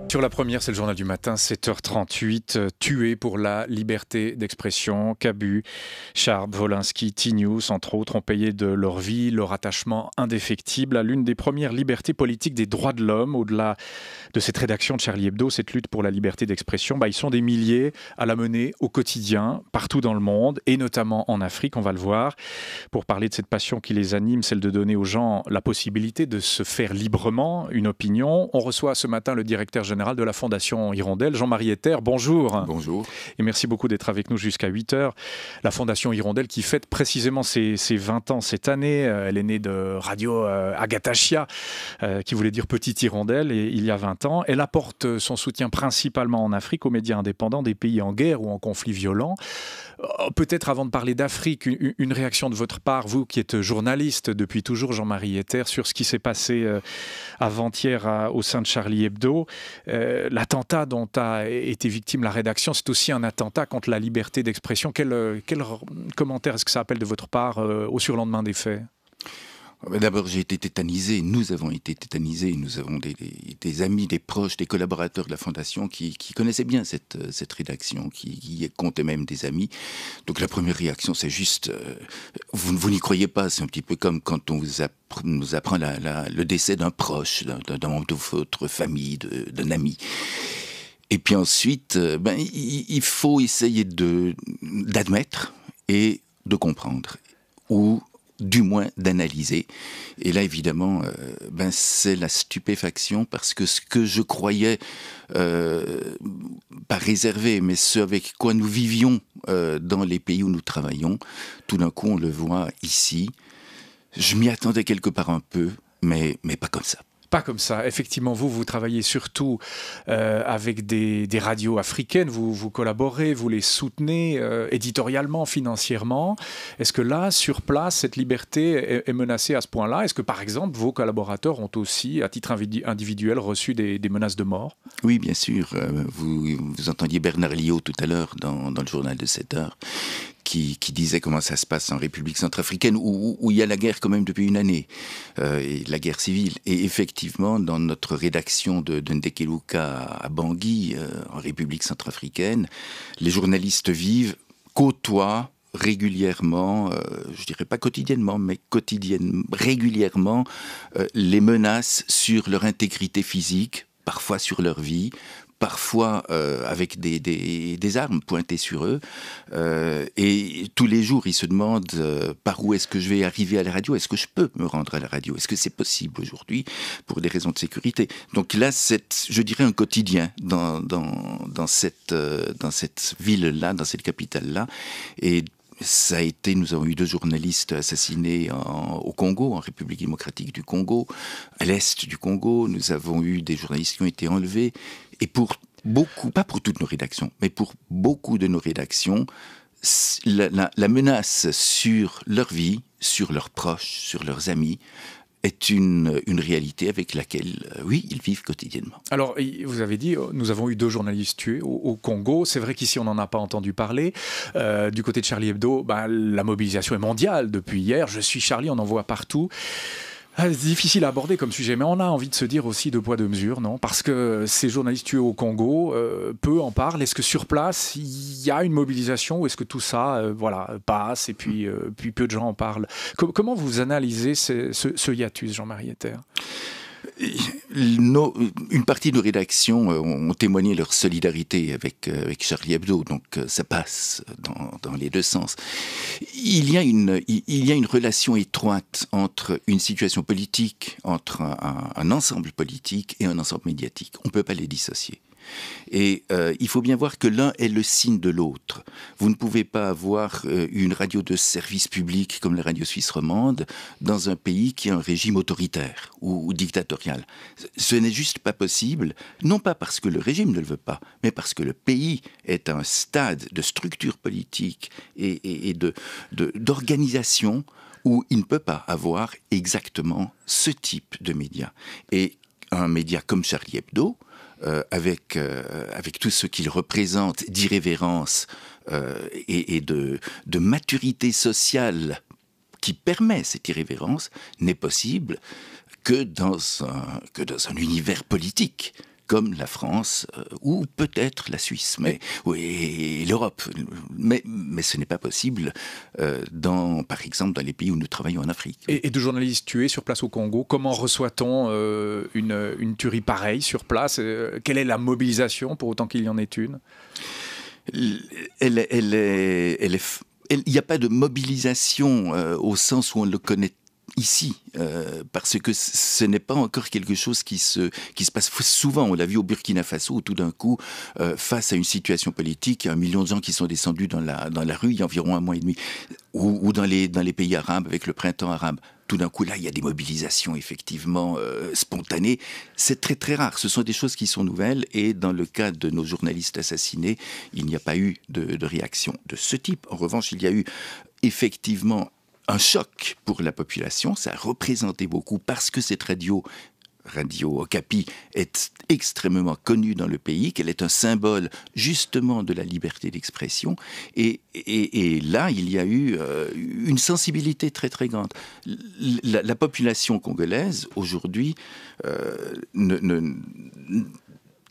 Sur la première, c'est le journal du matin, 7h38, tués pour la liberté d'expression. Cabu, Charb, Wolinski, T-News, entre autres, ont payé de leur vie leur attachement indéfectible à l'une des premières libertés politiques des droits de l'homme. Au-delà de cette rédaction de Charlie Hebdo, cette lutte pour la liberté d'expression, ils sont des milliers à la mener au quotidien, partout dans le monde, et notamment en Afrique, on va le voir. Pour parler de cette passion qui les anime, celle de donner aux gens la possibilité de se faire librement une opinion, on reçoit ce matin le directeur général de la Fondation Hirondelle, Jean-Marie Etter. Bonjour. Bonjour. Et merci beaucoup d'être avec nous jusqu'à 8h. La Fondation Hirondelle qui fête précisément ses 20 ans cette année. Elle est née de Radio Agatachia, qui voulait dire Petite Hirondelle, et il y a 20 ans. Elle apporte son soutien principalement en Afrique aux médias indépendants des pays en guerre ou en conflit violent. Peut-être avant de parler d'Afrique, une réaction de votre part, vous qui êtes journaliste depuis toujours, Jean-Marie Etter, sur ce qui s'est passé avant-hier au sein de Charlie Hebdo. L'attentat dont a été victime la rédaction, c'est aussi un attentat contre la liberté d'expression. Quel commentaire est-ce que ça appelle de votre part au surlendemain des faits ? D'abord, j'ai été tétanisé, nous avons été tétanisés, nous avons des amis, des proches, des collaborateurs de la Fondation qui connaissaient bien cette rédaction, qui comptaient même des amis. Donc la première réaction, c'est juste, vous n'y croyez pas, c'est un petit peu comme quand on nous apprend le décès d'un proche, d'un membre de votre famille, d'un ami. Et puis ensuite, il faut essayer d'admettre et de comprendre, ou du moins d'analyser. Et là, évidemment, c'est la stupéfaction, parce que ce que je croyais pas réservé, mais ce avec quoi nous vivions dans les pays où nous travaillons, tout d'un coup, on le voit ici. Je m'y attendais quelque part un peu, mais pas comme ça. Pas comme ça. Effectivement, vous travaillez surtout avec des radios africaines, vous collaborez, vous les soutenez éditorialement, financièrement. Est-ce que là, sur place, cette liberté est menacée à ce point-là ? Est-ce que, par exemple, vos collaborateurs ont aussi, à titre individuel, reçu des menaces de mort ? Oui, bien sûr. Vous entendiez Bernard Liot tout à l'heure dans le journal de 7 heures, qui disait comment ça se passe en République centrafricaine, où il y a la guerre quand même depuis une année, et la guerre civile. Et effectivement, dans notre rédaction de Ndekeluka à Bangui, en République centrafricaine, les journalistes vivent, côtoient régulièrement, je dirais pas quotidiennement, mais régulièrement, les menaces sur leur intégrité physique, parfois sur leur vie, parfois avec des armes pointées sur eux, et tous les jours ils se demandent par où est-ce que je vais arriver à la radio, est-ce que je peux me rendre à la radio, est-ce que c'est possible aujourd'hui pour des raisons de sécurité. Donc là, c'est, je dirais, un quotidien dans cette ville-là, dans cette capitale-là. Et ça a été, nous avons eu 2 journalistes assassinés au Congo, en République démocratique du Congo, à l'est du Congo. Nous avons eu des journalistes qui ont été enlevés. Et pour beaucoup, pas pour toutes nos rédactions, mais pour beaucoup de nos rédactions, la menace sur leur vie, sur leurs proches, sur leurs amis, est une réalité avec laquelle, oui, ils vivent quotidiennement. Alors, vous avez dit, nous avons eu 2 journalistes tués au Congo. C'est vrai qu'ici, on n'en a pas entendu parler. Du côté de Charlie Hebdo, la mobilisation est mondiale depuis hier. Je suis Charlie, on en voit partout. C'est difficile à aborder comme sujet, mais on a envie de se dire aussi 2 poids 2 mesures, non ? Parce que ces journalistes tués au Congo, peu en parlent. Est-ce que sur place, il y a une mobilisation, ou est-ce que tout ça passe et puis peu de gens en parlent ? Comment vous analysez ce hiatus, Jean-Marie Etter ? Une partie de nos rédactions ont témoigné leur solidarité avec Charlie Hebdo, donc ça passe dans les 2 sens. Il y a une relation étroite entre une situation politique, entre un ensemble politique et un ensemble médiatique. On ne peut pas les dissocier. Et il faut bien voir que l'un est le signe de l'autre. Vous ne pouvez pas avoir une radio de service public comme la radio suisse romande dans un pays qui a un régime autoritaire ou dictatorial. Ce n'est juste pas possible, non pas parce que le régime ne le veut pas, mais parce que le pays est à un stade de structure politique et d'organisation où il ne peut pas avoir exactement ce type de média. Et un média comme Charlie Hebdo, avec tout ce qu'il représente d'irrévérence et de maturité sociale qui permet cette irrévérence, n'est possible que dans un univers politique. comme la France ou peut-être la Suisse, et l'Europe. Mais ce n'est pas possible, par exemple, dans les pays où nous travaillons en Afrique. Et de journalistes tués sur place au Congo, comment reçoit-on une tuerie pareille sur place? Quelle est la mobilisation, pour autant qu'il y en ait une? Il n'y a pas de mobilisation au sens où on le connaît ici, parce que ce n'est pas encore quelque chose qui se passe souvent. On l'a vu au Burkina Faso, où tout d'un coup, face à une situation politique, il y a 1 million de gens qui sont descendus dans la rue il y a environ 1 mois et demi, ou dans les pays arabes avec le printemps arabe. Tout d'un coup, là, il y a des mobilisations effectivement spontanées. C'est très très rare. Ce sont des choses qui sont nouvelles, et dans le cas de nos journalistes assassinés, il n'y a pas eu de réaction de ce type. En revanche, il y a eu effectivement un choc pour la population. Ça a représenté beaucoup parce que cette Radio Okapi est extrêmement connue dans le pays, qu'elle est un symbole justement de la liberté d'expression. Et là, il y a eu une sensibilité très très grande. La population congolaise, aujourd'hui,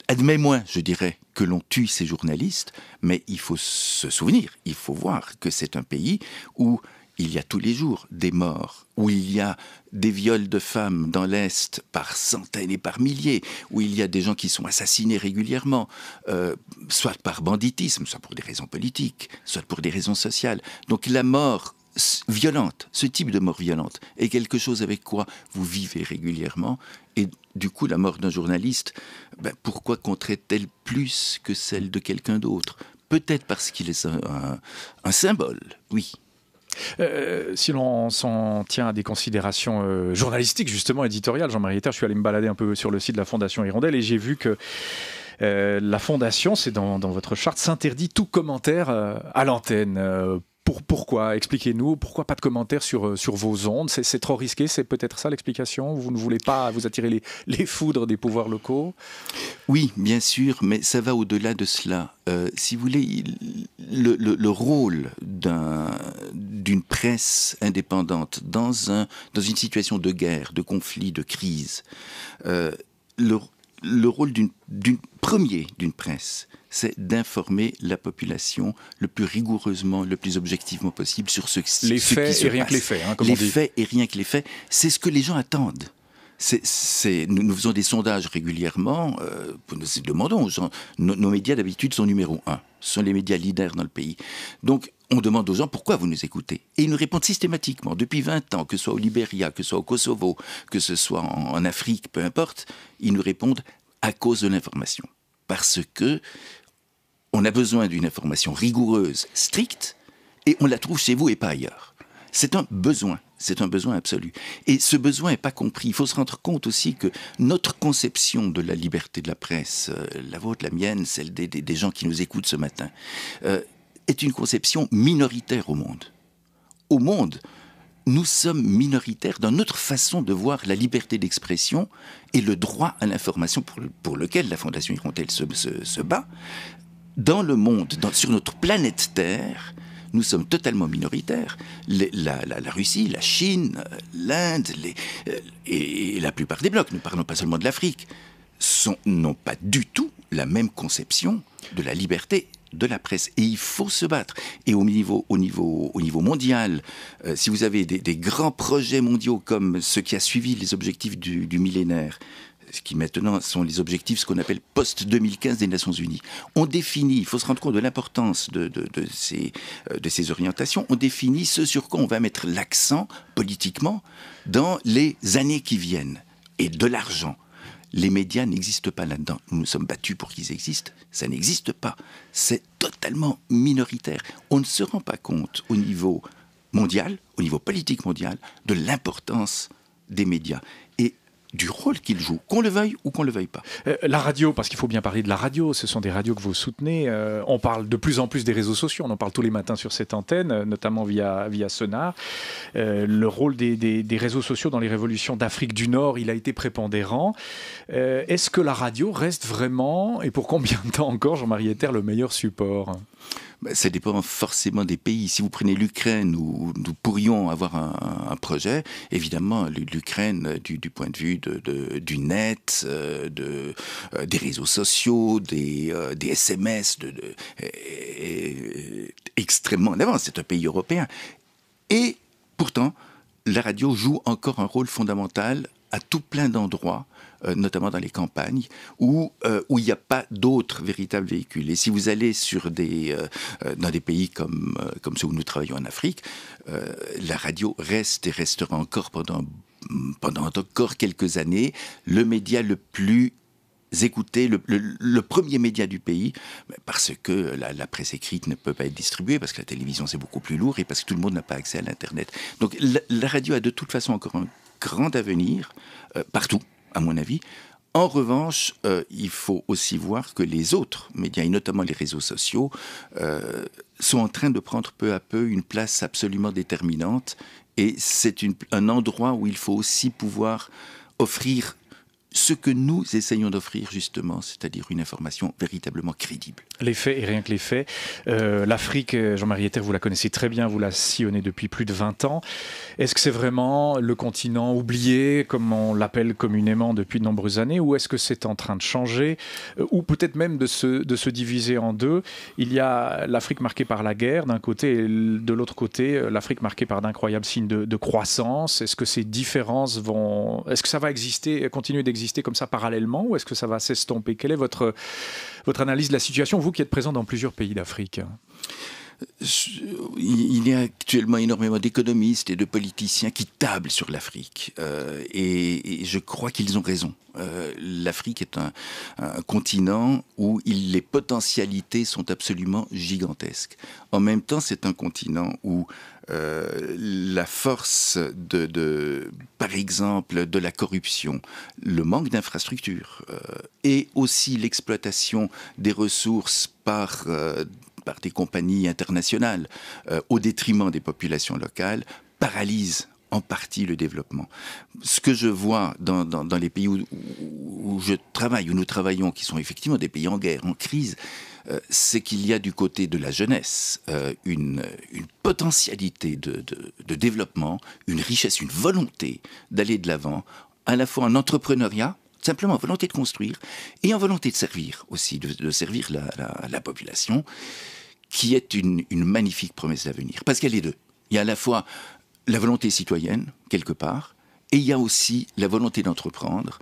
admet moins, je dirais, que l'on tue ces journalistes, mais il faut se souvenir, il faut voir que c'est un pays où il y a tous les jours des morts, où il y a des viols de femmes dans l'Est par centaines et par milliers, où il y a des gens qui sont assassinés régulièrement, soit par banditisme, soit pour des raisons politiques, soit pour des raisons sociales. Donc la mort violente, ce type de mort violente, est quelque chose avec quoi vous vivez régulièrement. Et du coup, la mort d'un journaliste, pourquoi compterait-elle plus que celle de quelqu'un d'autre? Peut-être parce qu'il est un symbole, oui. Si l'on s'en tient à des considérations journalistiques, justement éditoriales, Jean-Marie Etter, je suis allé me balader un peu sur le site de la Fondation Hirondelle et j'ai vu que la Fondation, c'est dans votre charte, s'interdit tout commentaire à l'antenne. Pourquoi? Expliquez-nous. Pourquoi pas de commentaires sur vos ondes? C'est trop risqué? C'est peut-être ça l'explication? Vous ne voulez pas vous attirer les foudres des pouvoirs locaux? Oui, bien sûr, mais ça va au-delà de cela. Si vous voulez, le rôle d'une presse indépendante dans une situation de guerre, de conflit, de crise, le rôle d'une presse, c'est d'informer la population le plus rigoureusement, le plus objectivement possible sur ce qui se passe. Les faits et rien que les faits, comme on dit. Les faits et rien que les faits, c'est ce que les gens attendent. Nous faisons des sondages régulièrement, nous demandons aux gens, nos médias d'habitude sont numéro 1, ce sont les médias leaders dans le pays. Donc on demande aux gens pourquoi vous nous écoutez. Et ils nous répondent systématiquement, depuis 20 ans, que ce soit au Libéria, que ce soit au Kosovo, que ce soit en Afrique, peu importe, ils nous répondent à cause de l'information. Parce que on a besoin d'une information rigoureuse, stricte, et on la trouve chez vous et pas ailleurs. C'est un besoin absolu. Et ce besoin n'est pas compris. Il faut se rendre compte aussi que notre conception de la liberté de la presse, la vôtre, la mienne, celle des gens qui nous écoutent ce matin, est une conception minoritaire au monde. Au monde, nous sommes minoritaires dans notre façon de voir la liberté d'expression et le droit à l'information pour lequel la Fondation Hirondelle se bat. Dans le monde, sur notre planète Terre, nous sommes totalement minoritaires. La Russie, la Chine, l'Inde et la plupart des blocs, nous parlons pas seulement de l'Afrique, n'ont pas du tout la même conception de la liberté de la presse. Et il faut se battre. Et au niveau mondial, si vous avez des grands projets mondiaux comme ceux qui a suivi les objectifs du millénaire, qui maintenant sont les objectifs, ce qu'on appelle post-2015 des Nations Unies. On définit, il faut se rendre compte de l'importance de ces orientations, on définit ce sur quoi on va mettre l'accent politiquement dans les années qui viennent. Et de l'argent. Les médias n'existent pas là-dedans. Nous nous sommes battus pour qu'ils existent. Ça n'existe pas. C'est totalement minoritaire. On ne se rend pas compte au niveau mondial, au niveau politique mondial, de l'importance des médias. Et du rôle qu'ils jouent, qu'on le veuille ou qu'on ne le veuille pas. La radio, parce qu'il faut bien parler de la radio, ce sont des radios que vous soutenez. On parle de plus en plus des réseaux sociaux, on en parle tous les matins sur cette antenne, notamment via Sonar. Le rôle des réseaux sociaux dans les révolutions d'Afrique du Nord, il a été prépondérant. Est-ce que la radio reste vraiment, et pour combien de temps encore, Jean-Marie Etter, le meilleur support ? Ça dépend forcément des pays. Si vous prenez l'Ukraine, où nous pourrions avoir un projet, évidemment, l'Ukraine, du point de vue du net, des réseaux sociaux, des SMS, est extrêmement en avance. C'est un pays européen. Et pourtant, la radio joue encore un rôle fondamental à tout plein d'endroits, notamment dans les campagnes, où il n'y a pas d'autres véritables véhicules. Et si vous allez dans des pays comme ceux où nous travaillons en Afrique, la radio reste et restera encore pendant encore quelques années le média le plus écouté, le premier média du pays, parce que la presse écrite ne peut pas être distribuée, parce que la télévision c'est beaucoup plus lourd et parce que tout le monde n'a pas accès à l'Internet. Donc la radio a de toute façon encore un grand avenir, partout, à mon avis. En revanche, il faut aussi voir que les autres médias, et notamment les réseaux sociaux, sont en train de prendre peu à peu une place absolument déterminante. Et c'est un endroit où il faut aussi pouvoir offrir ce que nous essayons d'offrir justement, c'est-à-dire une information véritablement crédible. Les faits et rien que les faits. L'Afrique, Jean-Marie Etter, vous la connaissez très bien, vous la sillonnez depuis plus de 20 ans. Est-ce que c'est vraiment le continent oublié, comme on l'appelle communément depuis de nombreuses années, ou est-ce que c'est en train de changer, ou peut-être même de se diviser en deux? Il y a l'Afrique marquée par la guerre d'un côté, et de l'autre côté, l'Afrique marquée par d'incroyables signes de croissance. Est-ce que ces différences est-ce que ça va continuer d'exister comme ça parallèlement, ou est-ce que ça va s'estomper? Quelle est votre analyse de la situation, vous qui êtes présent dans plusieurs pays d'Afrique? Il y a actuellement énormément d'économistes et de politiciens qui tablent sur l'Afrique. Et je crois qu'ils ont raison. L'Afrique est un continent où les potentialités sont absolument gigantesques. En même temps, c'est un continent où la force par exemple, de la corruption, le manque d'infrastructures et aussi l'exploitation des ressources par des compagnies internationales au détriment des populations locales paralyse en partie le développement. Ce que je vois dans les pays où je travaille, où nous travaillons, qui sont effectivement des pays en guerre, en crise, c'est qu'il y a du côté de la jeunesse une potentialité de développement, une richesse, une volonté d'aller de l'avant, à la fois en entrepreneuriat, simplement en volonté de construire, et en volonté de servir aussi, de servir la population, qui est une magnifique promesse d'avenir. Parce qu'il y a les deux. Il y a à la fois la volonté citoyenne, quelque part, et il y a aussi la volonté d'entreprendre,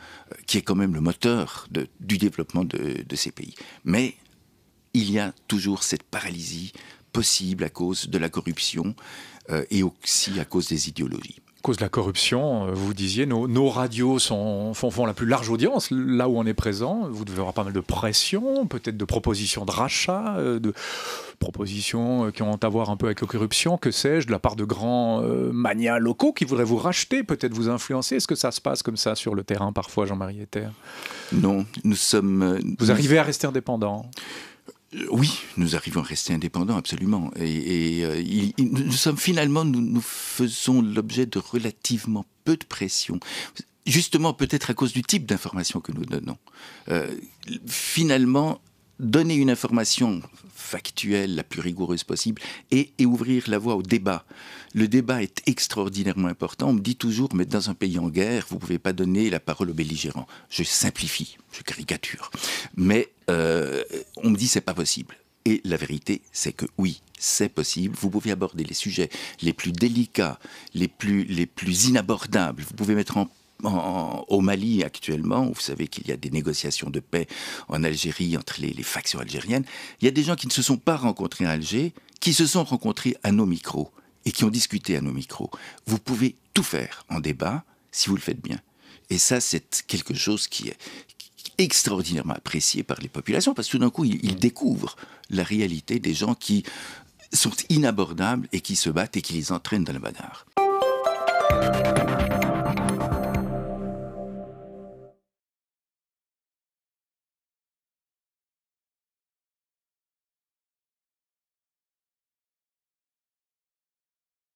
qui est quand même le moteur du développement de ces pays. Mais il y a toujours cette paralysie possible à cause de la corruption et aussi à cause des idéologies. À cause de la corruption, vous disiez, nos radios font la plus large audience, là où on est présent. Vous devez avoir pas mal de pression, peut-être de propositions de rachat, de propositions qui ont à voir un peu avec la corruption, que sais-je, de la part de grands magnats locaux qui voudraient vous racheter, peut-être vous influencer. Est-ce que ça se passe comme ça sur le terrain parfois, Jean-Marie Etter? Non, nous sommes... Vous arrivez à rester indépendant? Oui, nous arrivons à rester indépendants, absolument. Et nous faisons l'objet de relativement peu de pression. Justement, peut-être à cause du type d'information que nous donnons. Finalement, donner une information factuelle la plus rigoureuse possible et ouvrir la voie au débat. Le débat est extraordinairement important. On me dit toujours, mais dans un pays en guerre, vous ne pouvez pas donner la parole aux belligérants. Je simplifie, je caricature. Mais on me dit, c'est pas possible. Et la vérité, c'est que oui, c'est possible. Vous pouvez aborder les sujets les plus délicats, les plus inabordables. Vous pouvez mettre au Mali actuellement, vous savez qu'il y a des négociations de paix en Algérie entre les factions algériennes. Il y a des gens qui ne se sont pas rencontrés à Alger, qui se sont rencontrés à nos micros et qui ont discuté à nos micros. Vous pouvez tout faire en débat si vous le faites bien. Et ça, c'est quelque chose qui est extraordinairement apprécié par les populations, parce que tout d'un coup, ils découvrent la réalité des gens qui sont inabordables et qui se battent et qui les entraînent dans la bagarre.